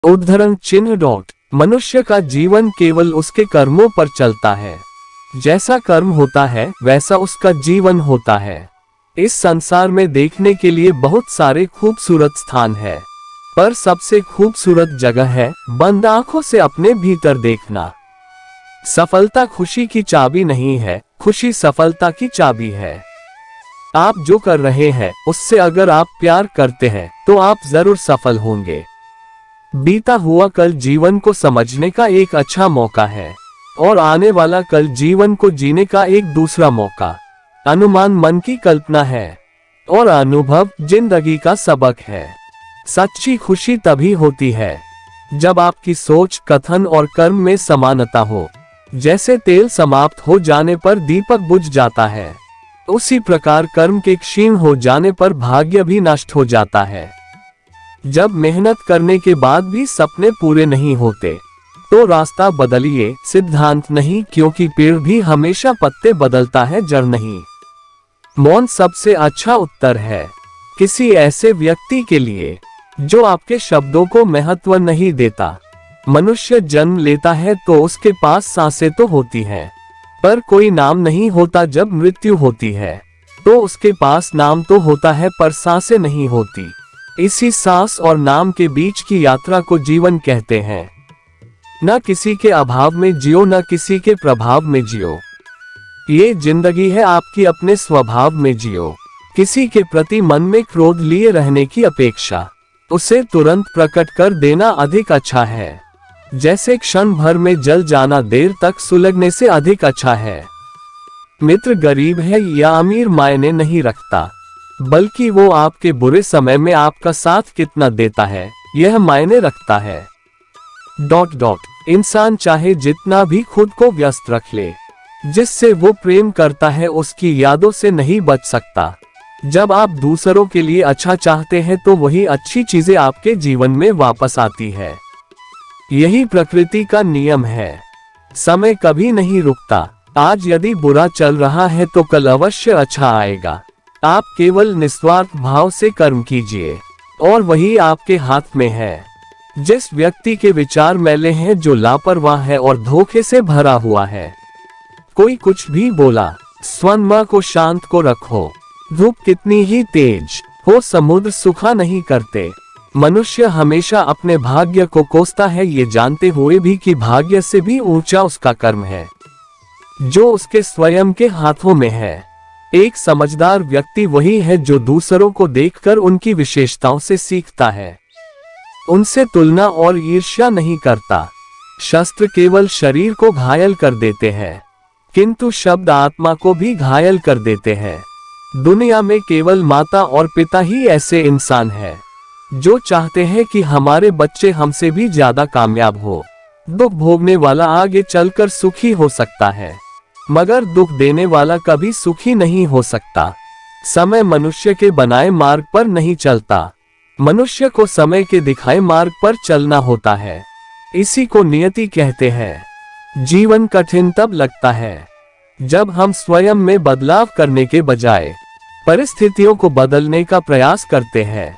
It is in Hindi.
उद्धरण चिन्ह डॉट। मनुष्य का जीवन केवल उसके कर्मों पर चलता है। जैसा कर्म होता है वैसा उसका जीवन होता है। इस संसार में देखने के लिए बहुत सारे खूबसूरत स्थान है, पर सबसे खूबसूरत जगह है बंद आंखों से अपने भीतर देखना। सफलता खुशी की चाबी नहीं है, खुशी सफलता की चाबी है। आप जो कर रहे हैं उससे अगर आप प्यार करते हैं तो आप जरूर सफल होंगे। बीता हुआ कल जीवन को समझने का एक अच्छा मौका है और आने वाला कल जीवन को जीने का एक दूसरा मौका। अनुमान मन की कल्पना है और अनुभव जिंदगी का सबक है। सच्ची खुशी तभी होती है जब आपकी सोच, कथन और कर्म में समानता हो। जैसे तेल समाप्त हो जाने पर दीपक बुझ जाता है, उसी प्रकार कर्म के क्षीण हो जाने पर भाग्य भी नष्ट हो जाता है। जब मेहनत करने के बाद भी सपने पूरे नहीं होते तो रास्ता बदलिए, सिद्धांत नहीं, क्योंकि पेड़ भी हमेशा पत्ते बदलता है, जड़ नहीं। मौन सबसे अच्छा उत्तर है किसी ऐसे व्यक्ति के लिए जो आपके शब्दों को महत्व नहीं देता। मनुष्य जन्म लेता है तो उसके पास सांसें तो होती हैं, पर कोई नाम नहीं होता। जब मृत्यु होती है तो उसके पास नाम तो होता है पर सांसें नहीं होती। इसी सांस और नाम के बीच की यात्रा को जीवन कहते हैं। न किसी के अभाव में जियो, न किसी के प्रभाव में जियो। ये जिंदगी है आपकी, अपने स्वभाव में जियो। किसी के प्रति मन में क्रोध लिए रहने की अपेक्षा उसे तुरंत प्रकट कर देना अधिक अच्छा है। जैसे क्षण भर में जल जाना देर तक सुलगने से अधिक अच्छा है। मित्र गरीब है या अमीर मायने नहीं रखता, बल्कि वो आपके बुरे समय में आपका साथ कितना देता है यह मायने रखता है। Dot dot. इंसान चाहे जितना भी खुद को व्यस्त रख ले, जिससे वो प्रेम करता है उसकी यादों से नहीं बच सकता। जब आप दूसरों के लिए अच्छा चाहते हैं तो वही अच्छी चीजें आपके जीवन में वापस आती है। यही प्रकृति का नियम है। समय कभी नहीं रुकता। आज यदि बुरा चल रहा है तो कल अवश्य अच्छा आएगा। आप केवल निस्वार्थ भाव से कर्म कीजिए और वही आपके हाथ में है। जिस व्यक्ति के विचार मैले हैं, जो लापरवाह है और धोखे से भरा हुआ है, कोई कुछ भी बोला, स्वयं को शांत को रखो। धूप कितनी ही तेज हो, समुद्र सूखा नहीं करते। मनुष्य हमेशा अपने भाग्य को कोसता है, ये जानते हुए भी कि भाग्य से भी ऊंचा उसका कर्म है जो उसके स्वयं के हाथों में है। एक समझदार व्यक्ति वही है जो दूसरों को देखकर उनकी विशेषताओं से सीखता है, उनसे तुलना और ईर्ष्या नहीं करता। शस्त्र केवल शरीर को घायल कर देते हैं, किंतु शब्द आत्मा को भी घायल कर देते हैं। दुनिया में केवल माता और पिता ही ऐसे इंसान हैं जो चाहते हैं कि हमारे बच्चे हमसे भी ज्यादा कामयाब हो। दुख भोगने वाला आगे चलकर सुखी हो सकता है, मगर दुख देने वाला कभी सुखी नहीं हो सकता। समय मनुष्य के बनाए मार्ग पर नहीं चलता, मनुष्य को समय के दिखाए मार्ग पर चलना होता है। इसी को नियति कहते हैं। जीवन कठिन तब लगता है जब हम स्वयं में बदलाव करने के बजाय परिस्थितियों को बदलने का प्रयास करते हैं।